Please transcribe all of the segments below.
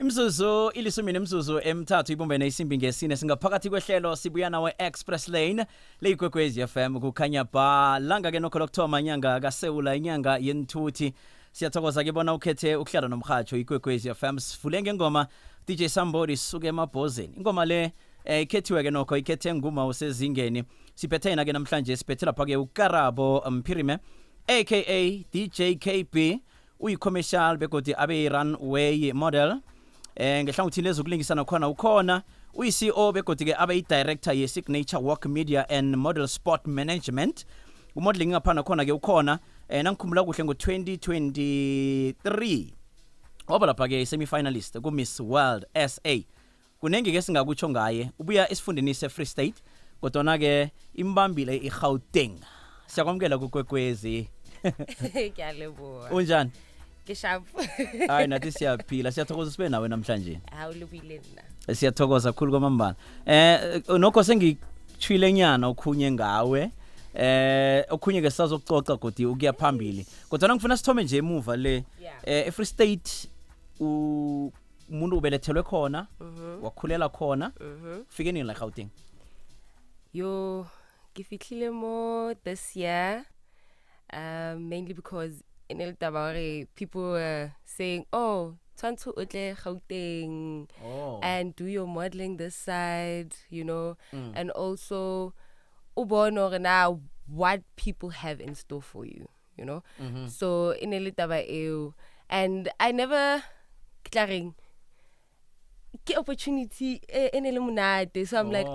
Imzuzu ilisumi nemzuzu emthathu ibumbene isimbi ngesine singaphakathi kwehlelo sibuya nawe Express Lane leyigwegwezi FM kukhanya ba langa ke nokho lokthoma inyanga kaSewula inyanga yenthuthi. Siyathokoza ke bona ukhethe ukuhlala nomhajo igwegwezi FM. Sivule ngengoma DJ Somebody suke emabhozeni. Ingoma le ikhethiwe ke nokho ikhethe nguma usezingeni. Siphethe yena ke namhlanje siphethe lapha ke uKarabo Mpirime aka DJ KB uyi-commercial begodi abe runway model. Ngehlangothini lezokulingisana khona ukhona uyi-CEO begodi ke abe yi-director ye-Signature Walk Media and Model Sport Management. Umodeling ngaphana khona ke ukhona nangikhumbula kuhle ngo-2023 waba lapha ke semi-finalist ku Miss World SA. Kunengi ke singakutsho ngaye ubuya esifundeni se-Free State kodwa ke imbambile iGauteng. Siyakwamukela kukwekwezi. Ngiyaleboa. Unjani? Ngishavu. Hayi nathi siyaphila siyathokoza sibe nawe namhlanje. Awulubile na. Siyathokoza kakhulu kwamambala. Nokho sengithwile nyana okhunye ngawe. Okhunye ke sisazokucoca godi ukuya phambili. Kodwa ngifuna sithome nje emuva le eFree State umuntu ubelethelwe khona, wakhulela khona. Ufike nini la Gauteng? Yo, ngifihlile mo this year mainly because in El Tabare people were saying, oh, Tantu utle Gauteng and do your modeling this side, you know, and also ubono now what people have in store for you, you know. So in El Tabare and I never declaring opportunity in elimunate, so I'm like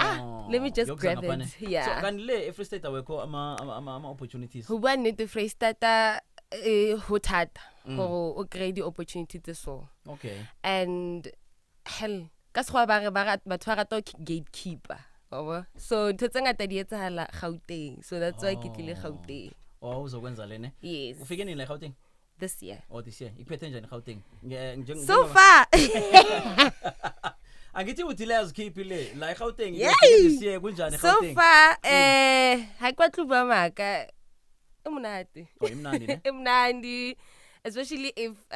let me just grab it. Yeah. So can le Free State awekho ama opportunities. Who want to Free State hotata for grade opportunity so. Okay. And hell ka swa ba batho ga to gatekeeper. So tsengata di etsahala Gauteng. So that's why ke tlile Gauteng. Oh uzokwenza lene? Yes. Ufike nini la Gauteng? This year. Oh this year. Iphethe njani Gauteng? So far. Angithi uthi la zikhiphi le la eGauteng this year kunjani Gauteng? So far ha kwatluba maka emunati. Oh imnandi ne? Emnandi, especially if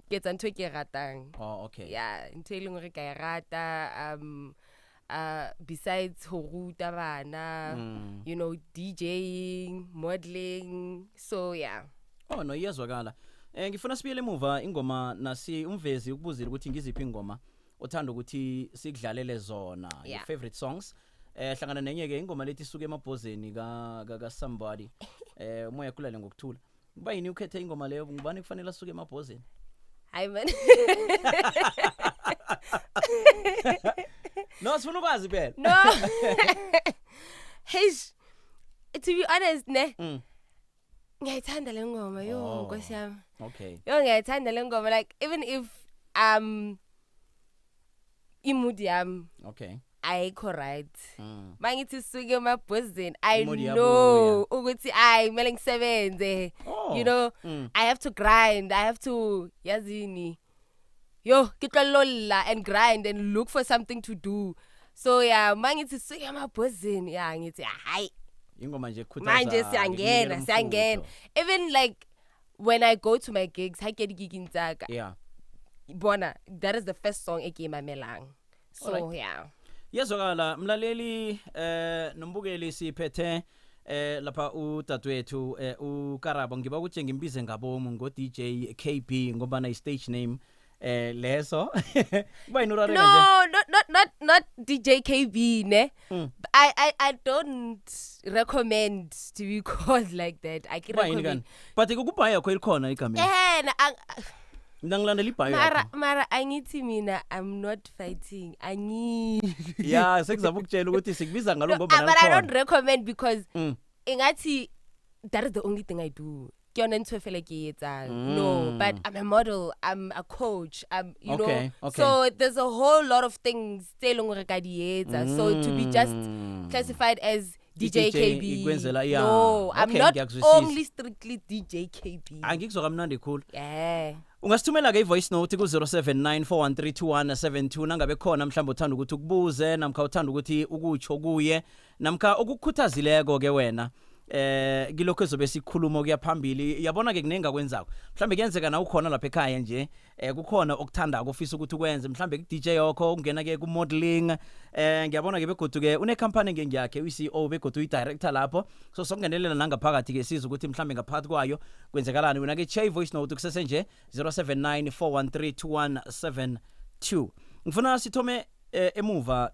gets into ke ratang. Oh okay. Yeah, into eleng re ka rata besides ho ruta bana, you know, DJing, modeling. So yeah. Oh no iyazwakala. Ngifuna sibiyele emuva ingoma nasi umvezi ukubuzile ukuthi ngiziphi ingoma othanda ukuthi sikudlalele zona your favorite songs. Hlangana nenye ke ingoma lethi isuke emabhozeni ka Somebody. Umoya kulale ngokuthula. Kuba yini ukhethe ingoma leyo ngubani kufanele asuke emabhozeni? Hayi man. No sifuna ukwazi phela. No. Hey, to be honest ne. Ngiyayithanda le ngoma yo Nkosi yami. Okay. Yo ngiyayithanda le ngoma like even if imudi yami. Okay. Ayikho right. Mangithi suke emabhozeni I Imudi know ukuthi kumele ngisebenze. You know, I have to grind, I have to yazini. Yo, kitlolla and grind and look for something to do. So yeah, mangithi suke emabhozeni ngithi hayi. Ingoma nje khuthaza. Manje siyangena. Even like when I go to my gigs, I get gig in Zaga. Yeah. Bona, that is the first song ekimamelang. So yeah. Yazwakala mlaleli nombukeli siphethe lapha utatwethu uKarabo ngiba ukuthi ngimbize ngabomu ngo DJ KB ngoba na stage name leso kuba inurare kanje. No, not DJ KB ne. I don't recommend to be called like that. I can recommend. But ukubhaya yakho ilikhona igama. Ngilandela ibhayo yakho. Mara angithi mina I'm not fighting. Yeah, sekuzabe ukutshela ukuthi sikubiza ngalo ngoba nalokho. But I don't recommend because ingathi that is the only thing I do. No, but I'm a model, I'm a coach, you know. So there's a whole lot of things. So to be just classified as DJ KB. No, I'm not only strictly DJ KB. Angikuzokamnandi khulu. Yeah. Ungasithumela ke voice note ku 0794132172 nangabe khona mhlawumbe uthanda ukuthi ukubuze namkha uthanda ukuthi ukutsho kuye namkha ukukhuthazileko ke wena. kilokho ezobe sikhuluma kuya phambili yabona ke kunenga kwenzako mhlambe kuyenzeka na ukhona lapha ekhaya nje kukhona okuthandako ofisa ukuthi ukwenze mhlambe ku DJ yakho ungena ke ku modeling ngiyabona ke begodu ke une company ngengiyakhe uyi CEO begodu uyi director lapho so sokungenelela nangaphakathi ke siza ukuthi mhlambe ngaphakathi kwayo kwenzekalani wena ke Che voice note kusese nje 0794132172 ngifuna sithome emuva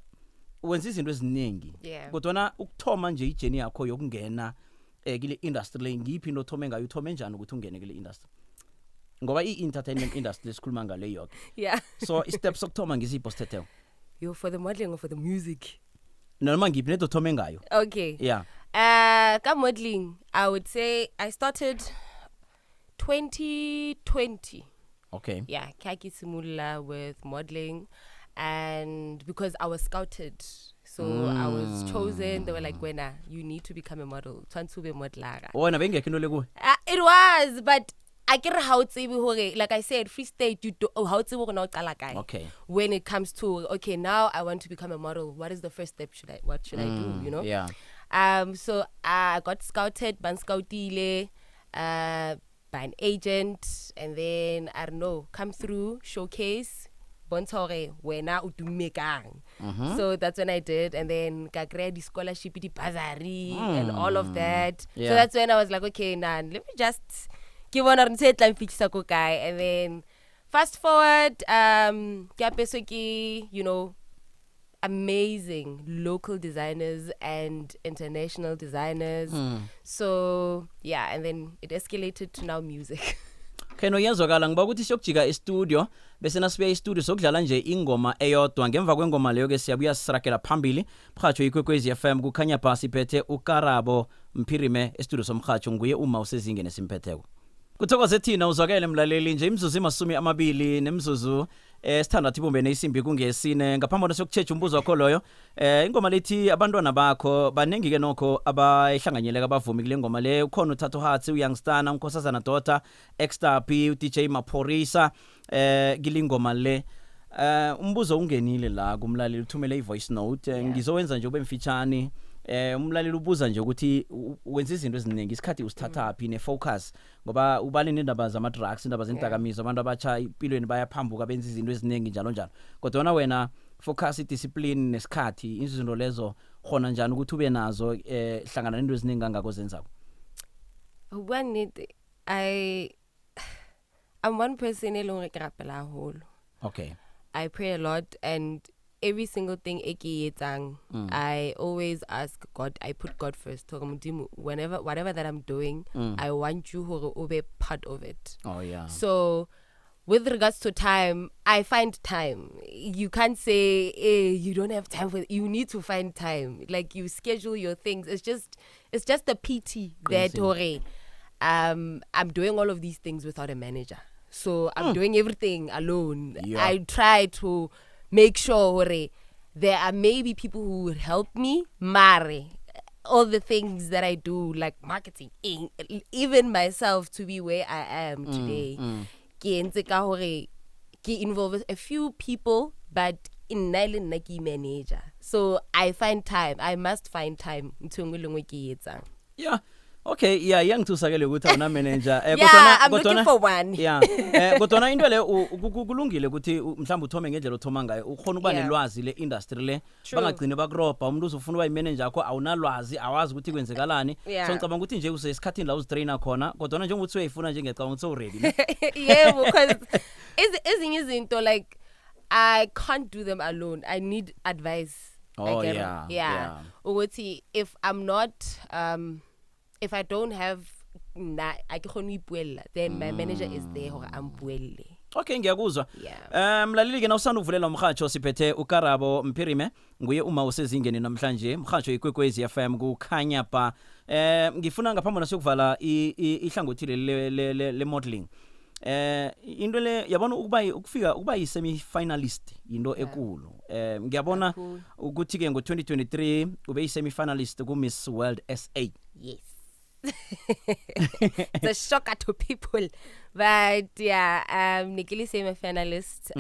wenza izinto eziningi kodwa ukuthoma nje ijeni yakho yokungena kule industry le ngiphi into othome ngayo uthome njani ukuthi ungene kule industry ngoba i-entertainment industry sikhuluma ngale yonke so i-steps sokuthoma ngisipho sithethe you for the modeling or for the music noma ngiphi neto thome ngayo okay ka modeling I would say I started 2020 okay kaki simula with modeling and because I was scouted so I was chosen they were like wena you need to become a model tshwantse be modelara wena bengekho into le kuwe it was but I get how tsebe hore like I said free state you do how tsebe go na uqala kae okay when it comes to okay now I want to become a model what is the first step what should I do you know so I got scouted ban scoutile by an agent and then I don't know come through showcase bontore wena udumekang so that's when I did and then ka create scholarship di bursary and all of that so that's when I was like okay let me just give on and say tla mfitisa ko kae and then fast forward ke apeso ke you know amazing local designers and international designers so and then it escalated to now music okay no yazwakala ngiba ukuthi siyokujika e-studio bese nasibe e-studio sokudlala nje ingoma eyodwa ngemva kwengoma leyo ke siyabuya sirakela phambili mhajo ikwekwezi FM kukhanya basi phethe uKarabo Mphirime e-studio somhajo nguye uma usezingene simphetheko kuthokoze thina uzwakele mlaleli nje imzuzu imasumi amabili nemzuzu sithandathu ibumbene isimbi kungesine ngaphambi sokuchecha umbuzo wakho loyo ingoma lethi abantwana bakho banengi ke nokho abayihlanganyeleka abavumi kule ngoma le ukhona uThatho Hearts uYoungstana uNkosazana Daughter Extapi uDJ Maphorisa kilingoma le umbuzo ungenile la kumlaleli uthumele ivoice note ngizowenza nje ube mfitshane umlaleli ubuza nje ukuthi wenza izinto eziningi isikhathi usithathaphi ne-focus ngoba ubalini indaba zama-drugs indaba zendakamizwa abantu abatsha impilweni bayaphambuka benza izinto eziningi njalo njalo kodwa wena focus i-discipline nesikhathi izinto lezo khona njani ukuthi ube nazo hlangana nento eziningi kangako zenzako I'm one person elong ke rapela haholo okay I pray a lot and every single thing I always ask God. I put God first. Whatever that I'm doing, I want you to be part of it. Oh yeah. So with regards to time, I find time. You can't say you don't have time for it. You need to find time. Like you schedule your things. It's just the PT that I'm doing all of these things without a manager. So I'm doing everything alone. I try to make sure there are maybe people who would help me all the things that I do like marketing even myself to be where I am today ke involve a few people but in Nylon Naki manager so I must find time okay yangithusakele ukuthi awuna manager I'm looking for one kodwa into le kulungile ukuthi mhlawumbe uthome ngendlela othoma ngayo ukhona ukuba nelwazi le industry le bangagcine bakuroba umuntu uzofuna uba imanager yakho awunalwazi awazi ukuthi kwenzekalani so ngicabanga ukuthi nje usesikhathini la uzitrainer khona kodwa njengoba uthi uyayifuna nje ngicabanga ukuthi ready because ezinye izinto like I can't do them alone I need advice ukuthi if I'm not if I don't have then my manager is there or I'm buelle. Okay ngiyakuzwa mlaleli ke na usanda uvulela umhajo siphethe uKarabo Mphirime nguye uma usezingeni namhlanje umhajo ikwekwezi FM kukhanya ba ngifuna ngaphambi nasokuvala ihlangothi le modeling into le yabona ukuba yi semi finalist into ekulu ngiyabona ukuthi ke ngo2023 ube yi semi finalist ku Miss World SA yes it's a shocker to people but Nikili semi-finalist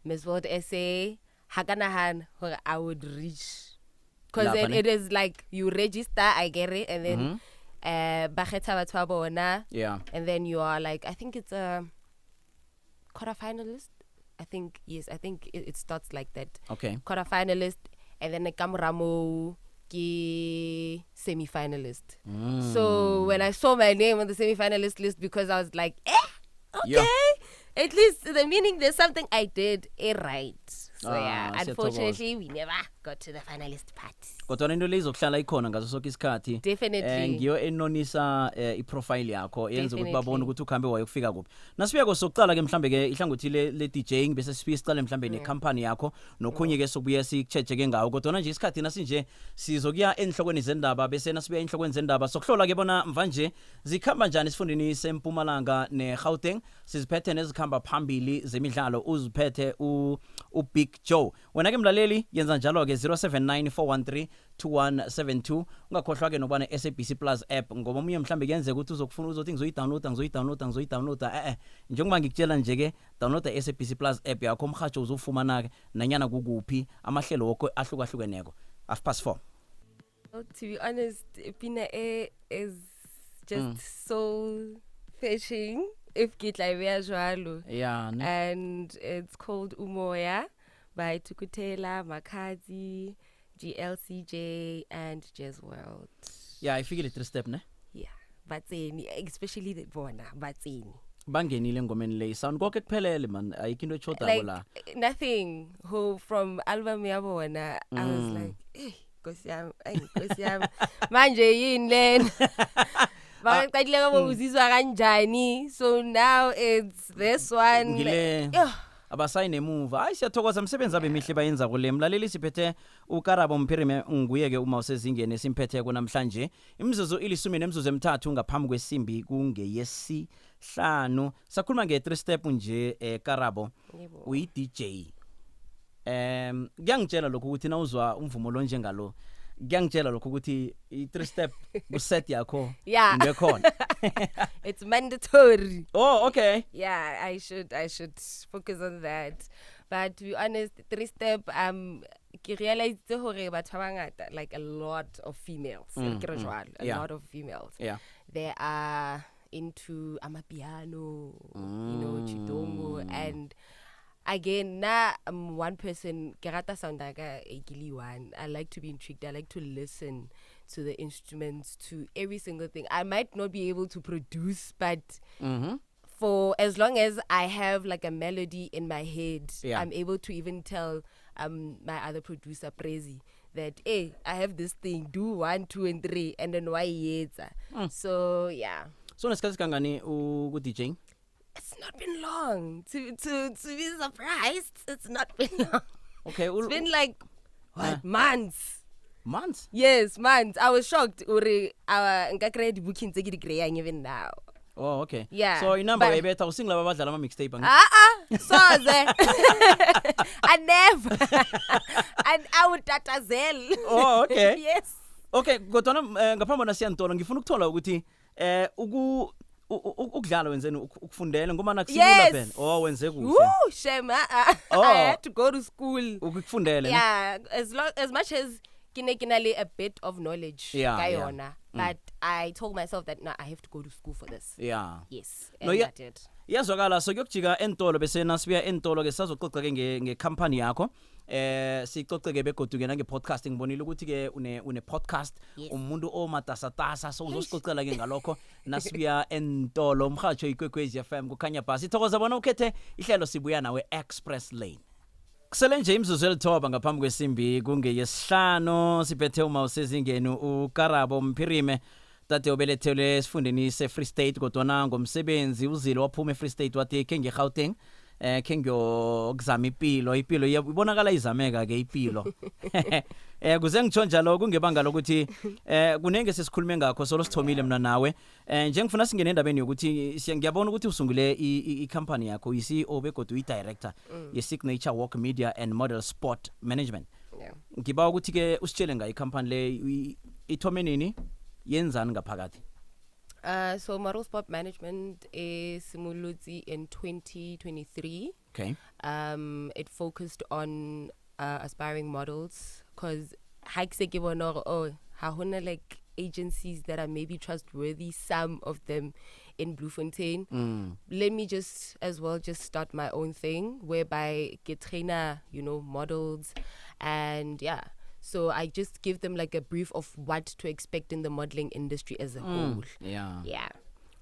Miss World SA hakanahan I would reach because Lapha, ne? it is like you register, I get it, and then ba kgetha batho ba bona, Yeah. and then you are like, I think it's a quarterfinalist. I think it starts like that. Okay. Quarterfinalist, and then kamoramo ki semi-finalist. So when I saw my name on the semi-finalist list, because I was like, okay, Yeah. at least the meaning there's something I did right. So yeah, siyathokoza. unfortunately we never got to the finalist part. Kodwa into le izokuhlala ikhona ngaso sonke isikhathi. Definitely. Ngiyo enonisa iprofile yakho yenza ukuthi Definitely. babone ukuthi ukhambe wayokufika kuphi. Nasibiyako sokuqala ke mhlambe ke ihlangothi le DJing bese sibuye siqale mhlambe necompany yakho nokhunye ke sokubuye sicheche ke ngawo. Kodwa nje isikhathi nasinje sizokuya enhlokweni zendaba bese nasibuya enhlokweni zendaba sokuhlola ke bona mvanje zikhamba njani sifundini seMpumalanga neGauteng. Siziphethe nezikhamba phambili zemidlalo uziphethe uBig Joe. Wena ke mlaleli yenza njalo ke 0794132172 ungakhohlwa ke nokuba ne-SABC Plus app ngoba omunye mhlambe kuyenzeka ukuthi uzokufuna uzothi ngizoyidownloada njengoba ngikutshela nje ke downloada i-SABC Plus app yakho umhatsho uzofumana ke nanyana kukuphi amahlelo wonke ahlukahlukeneko 4:30. Well, to be honest, Pina is just so fetching if Gitlaiwe jwalo. Yeah, ne? And it's called Umoya by Tukutela, Makazi, GLCJ, and Jazz World. Yeah, ifikile 3 step ne? Yeah, Batseni, especially the Bona, Batseni. Bangenile ngomeni le sound konke kuphelele man ayikho into echotako la. Like nothing. Who from album Yabona, I was like, hey, Nkosiyami, Nkosiyami, manje yini lena? Baqedile ngokuzizwa kanjani? So now it's this one. Ngile abasayine emuva hayi siyathokoza umsebenzi abemihle bayenza kule mlaleli siphethe uKarabo Mpirime nguye ke uma usezingene simphethe namhlanje imizuzu ilisumi nemzuzu emithathu ngaphambi kwesimbi kungeyesi5 sakhuluma nge3 step nje Karabo uyi DJ ngiyangitshela lokho ukuthi na uzwa umvumo lo njengalo ngiyangitshela lokho ukuthi i3 step kuset yakho Yeah. ngekhona. It's mandatory. Oh, okay. Yeah, I should focus on that. But to be honest, 3 step ke realized hore batho ba bangata, like a lot of females, a Yeah. lot of females. Yeah. They are into amapiano, you know, chidongo, and again, na one person, Kerata Soundaga Ekili one. I like to be intrigued. I like to listen to the instruments, to every single thing. I might not be able to produce, but for as long as I have like a melody in my head, Yeah. I'm able to even tell my other producer, Prezi, that hey, I have this thing, do 1, 2, and 3, and then why yet. So yeah. So nesikhathi kangani ku DJing? It's not been long. To be surprised, it's not been long. Okay, It's been like months. Months? Yes, months. I was shocked. Uri nka create booking tse ke di creang even now. Oh, okay. Yeah, So inamba but- ebetha using laba badlala ama mixtape. Soze. I never. And I would tatazel. Oh, okay. Yes. Okay, kodwa ngaphambi na siyantolo ngifuna ukuthola ukuthi ukudlala wenzeni ukufundela ngoba nakusilula Yes. phela. Oh, wenze kuhle. Woo, shame. Oh. I had to go to school. Ukufundela. Yeah, as much as kinali a bit of knowledge Yeah, kayona, but I told myself that no, I have to go to school for this. Yeah. Yes, No, and yeah. I did. Yazwakala so kuyokujika entolo bese nasibiya entolo ke sazoxoxa ke ngecompany yakho sicoxe ke begodu ke nange podcasting ngibonile ukuthi ke une podcast Yes. umuntu omatasatasa so uzosicocela ke ngalokho nasibiya entolo umhatsho ikwekwezi FM kukhanya bhasi ithokoza bona ukhethe ihlelo sibuya nawe Express Lane. Kusele nje imzuzu elithoba ngaphambi kwesimbi kungeyesihlanu siphethe uma usezingeni uKarabo Mpirime tate obelethelwe esifundeni seFree State kodwa ngomsebenzi uzile waphuma eFree State wathi ke ngeGauteng ke ngiyokuzama impilo ibonakala izameka ke impilo kuze ngitsho njalo kungebanga lokuthi kunenge sesikhulume ngakho solo sithomile mina nawe nje ngifuna singene endabeni yokuthi ngiyabona ukuthi usungule icompany yakho yiCEO begodwa uyidirector yeSignature Walk Media and Model Sport Management. Yeah. Ngiba ukuthi ke usitshele ngayo icompany le ithome nini yenzani ngaphakathi? So Model Sport Management is simulutsi in 2023. Okay. It focused on aspiring models because hikes ke bona hore oh ha hona like agencies that are maybe trustworthy, some of them in Bloemfontein. Let me just as well just start my own thing whereby get trainer, you know, models, and yeah. So I just give them like a brief of what to expect in the modeling industry as a whole. Yeah.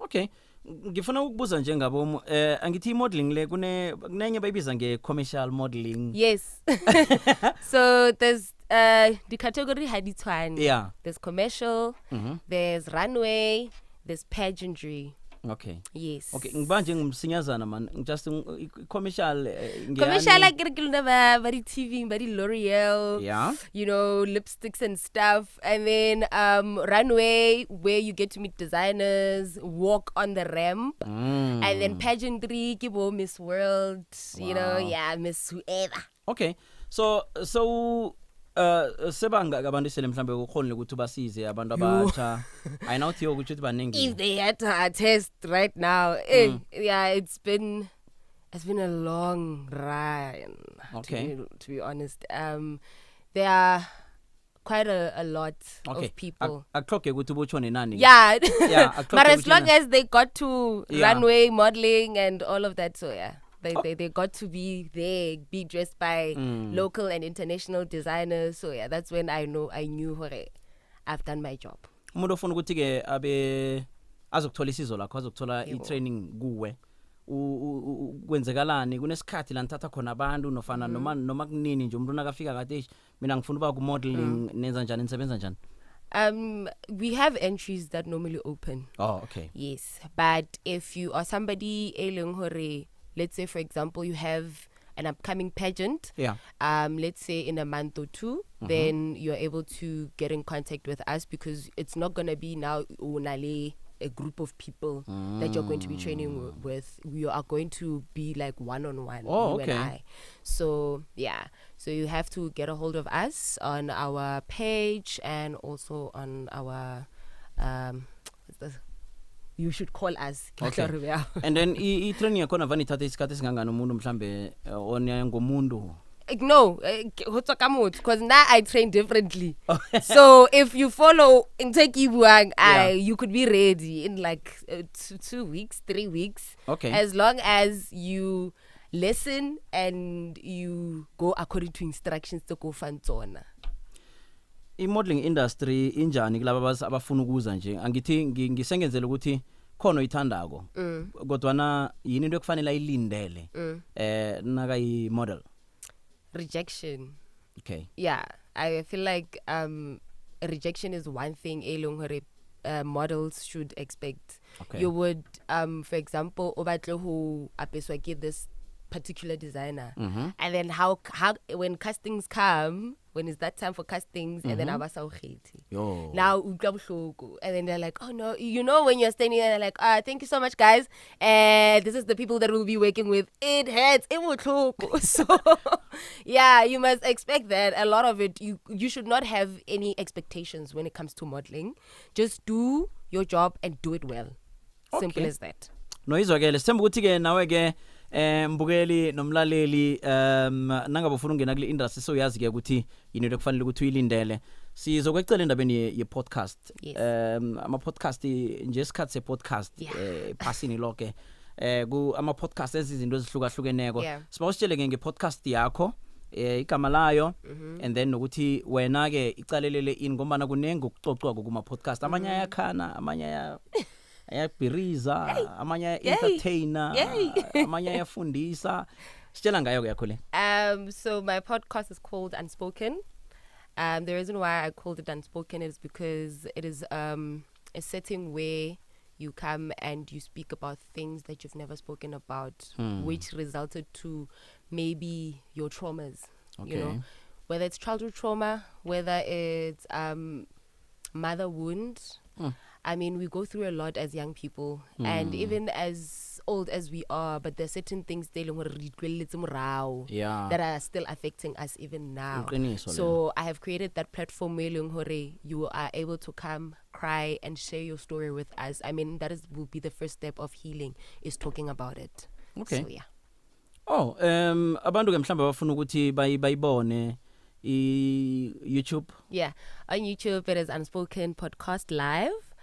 Okay. Ngifuna ukubuza njengabo angithi modeling le kunenye bayibiza nge-commercial modeling. Yes. So there's the category haditwan. Yeah. There's commercial, there's runway, there's pageantry. Okay. Yes. Okay, ngibanje ngimsinyazana man. Just commercial commercial like body TV, body L'Oreal. Yeah. You know, lipsticks and stuff. And then runway where you get to meet designers, walk on the ramp. And then pageantry, kibo Miss World, you know, yeah, Miss whoever. Okay. So sebanga abantu sele mhlambe ukukhonile ukuthi basize abantu abatsha I know thiyo ukuthi baningi if they had to attest right now yeah it's been a long run. Okay. To be honest there are quite a lot of people. Akukhoke ukuthi ubutshone nani. Yeah. Yeah, but as long as they got to runway modeling and all of that, so yeah. They got to be there, be dressed by local and international designers. So yeah, that's when I knew I've done my job. Umuntu ofuna ukuthi ke abe azokuthola isizo lakho azokuthola i-training kuwe. Kwenzekalani kunesikhathi la nithatha khona abantu nofana noma kunini nje umuntu nakafika kade mina ngifuna uba ku modeling nenza njani nisebenza njani. We have entries that normally open. Oh, okay. Yes, but if you are somebody eleng hore, let's say for example you have an upcoming pageant, let's say in a month or two, then you're able to get in contact with us because it's not going to be now unale a group of people that you're going to be training with. We are going to be like one-on-one, you and I. So yeah, so you have to get a hold of us on our page and also on our you should call us. Okay. And then i-training yakhona vani thatha isikhathi singangani umuntu mhlambe onya ngomuntu. No, because now I train differently. So if you follow Intake Ibuang, you could be ready in like 2 weeks, 3 weeks. Okay. As long as you listen and you go according to instructions to go fanzona. I-modeling industry injani kulaba abafuna ukuza nje angithi ngisengenzele ukuthi khono ithandako kodwana yini into ekufanele ayilindele naka i-model rejection. Okay. Yeah, I feel like rejection is one thing models should expect. Okay. You would for example obatle ho apeswa ke this particular designer and then how when castings come, when it's that time for castings and then abasa ukhethi now and then they're like, oh no, you know, when you're standing there like thank you so much guys and this is the people that we'll be working with, it hurts, it will so yeah, you must expect that a lot of it. You should not have any expectations when it comes to modeling. Just do your job and do it well. Simple as that. No izwakele sithemba ukuthi ke nawe ke mbukeli nomlaleli nangabe ufuna ungena kule industry so yazi ke ukuthi yini into ekufanele ukuthi uyilindele sizokwecela indabeni ye podcast. Ama podcast nje isikhathi se podcast passini lonke ku ama podcast ezizinto ezihluka-hlukeneko siba usitshele nge podcast yakho igama layo and then nokuthi wena ke icalelele ini ngoba kunengi ukucocwa kuma podcast amanye ayakhana amanye ayabhiriza amanye entertainer amanye ayafundisa sitshela ngayo ke yakho le. So my podcast is called Unspoken. The reason why I called it Unspoken is because it is a setting where you come and you speak about things that you've never spoken about, which resulted to maybe your traumas, you know, whether it's childhood trauma, whether it's mother wound. I mean, we go through a lot as young people and even as old as we are, but there's certain things that are still affecting us even now. So I have created that platform where you are able to come, cry and share your story with us. I mean, will be the first step of healing, is talking about it. Okay. So yeah. Abantu ke mhlamba bafuna ukuthi bayibone YouTube. Yeah, on YouTube it is Unspoken Podcast Live.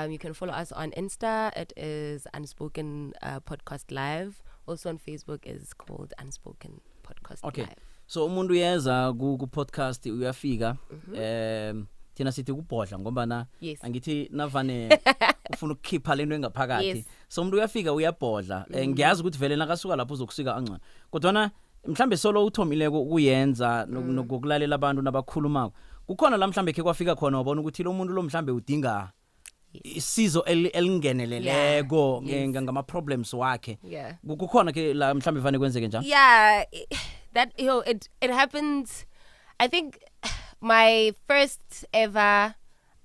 You can follow us on Insta. It is Unspoken Podcast Live. Also on Facebook is called Unspoken Podcast Okay. Live. So umuntu uyeza ku podcast uyafika thina sithi kubhodla ngoba na Yes. angithi navane ufuna ukukhipha lento engaphakathi. Yes. So umuntu uyafika uyabhodla. Ngiyazi ukuthi vele nakasuka lapho uzokusika angcono. Kodwa mhlambe solo uthomileko ukuyenza nokulalela abantu nabakhulumako. Kukhona la mhlambe ke kwafika khona wabona ukuthi lo muntu lo mhlambe udinga isizo elingeneleleko ngama problems wakhe. Yeah. Kukhona ke la mhlambe vane kwenzeke njani? Yeah, that it happens. I think my first ever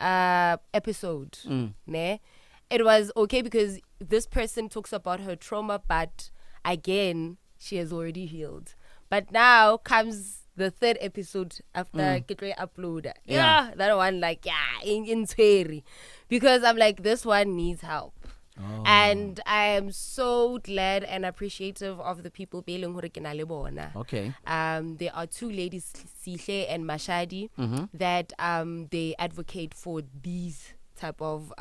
episode, ne, it was okay because this person talks about her trauma, but again she has already healed. But now comes the third episode after Kitwe upload. Yeah, that one like in theory, because I'm like this one needs help. Oh. And I am so glad and appreciative of the people Beleng hore ke na le bona. Okay. There are two ladies, Sihle and Mashadi, that they advocate for these type of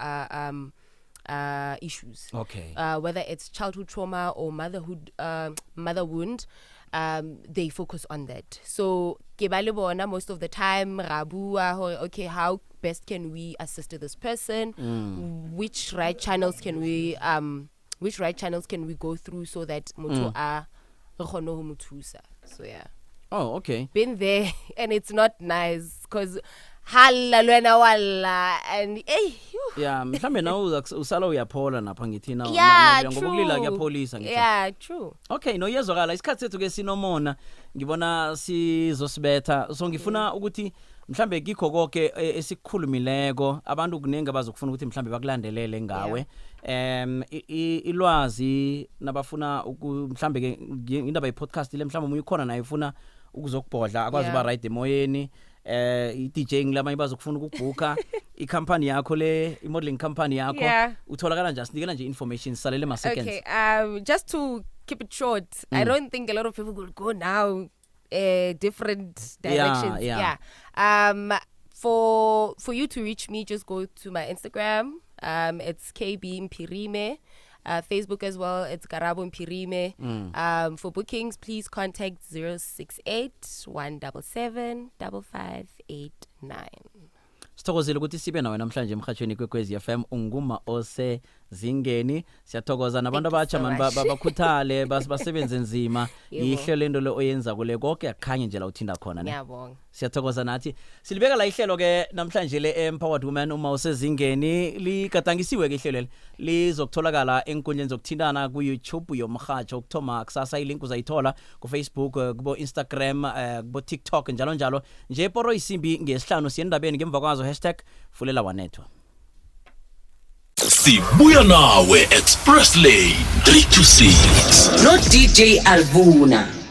issues. Okay. Whether it's childhood trauma or mother wound, they focus on that. So ke ba le bona most of the time rabua okay, how best can we assist this person? Which right channels can we go through so that motho a re kgone ho mo thusa. So yeah. Oh, okay. Been there and it's not nice because halla lwena walla and yeah, mhlambe na usala uyaphola napha ngithi na ngokulila kuyapolisa ngithi. Yeah, true. Okay, no yezwakala isikhathi sethu ke sinomona ngibona sizosibetha so ngifuna ukuthi mhlambe kikho konke esikhulumileko abantu kunenge bazokufuna ukuthi mhlambe bakulandelele ngawe. Ilwazi nabafuna mhlambe ke indaba ye-podcast le mhlambe umuntu ukhona naye ufuna ukuzokubhodla akwazi ba right emoyeni i-DJ ngilama bazokufuna ukubhuka i-company yakho le i-modeling company yakho utholakala njani sinikela nje information salele ma seconds. Okay, just to keep it short, I don't think a lot of people will go now different directions. Yeah. For you to reach me, just go to my Instagram. It's KB Mpirime. Facebook as well, it's Karabo Mpirime. For bookings, please contact 068 177 5589. Sithokozile ukuthi sibe nawe namhlanje emhathweni kwekwezi FM unguma ose zingeni siyathokoza nabantu abatsha manje babakhuthale basebenze nzima ihlelo lento le oyenza kule konke akukhanye nje la uthinda khona ne. Ngiyabonga. Siyathokoza nathi silibeka la ihlelo ke namhlanje le Empowered Women uma usezingeni ligadangisiwe ke ihlelo lizokutholakala enkundleni zokuthindana ku YouTube yomhatsho ukuthoma kusasa ilink uzayithola ku Facebook kubo Instagram kubo TikTok njalo njalo nje poro isimbi ngesihlanu siyendabeni ngemva kwazo #FulelaWanethwa. Sibuya nawe Express Lane 326 no DJ Alvuna.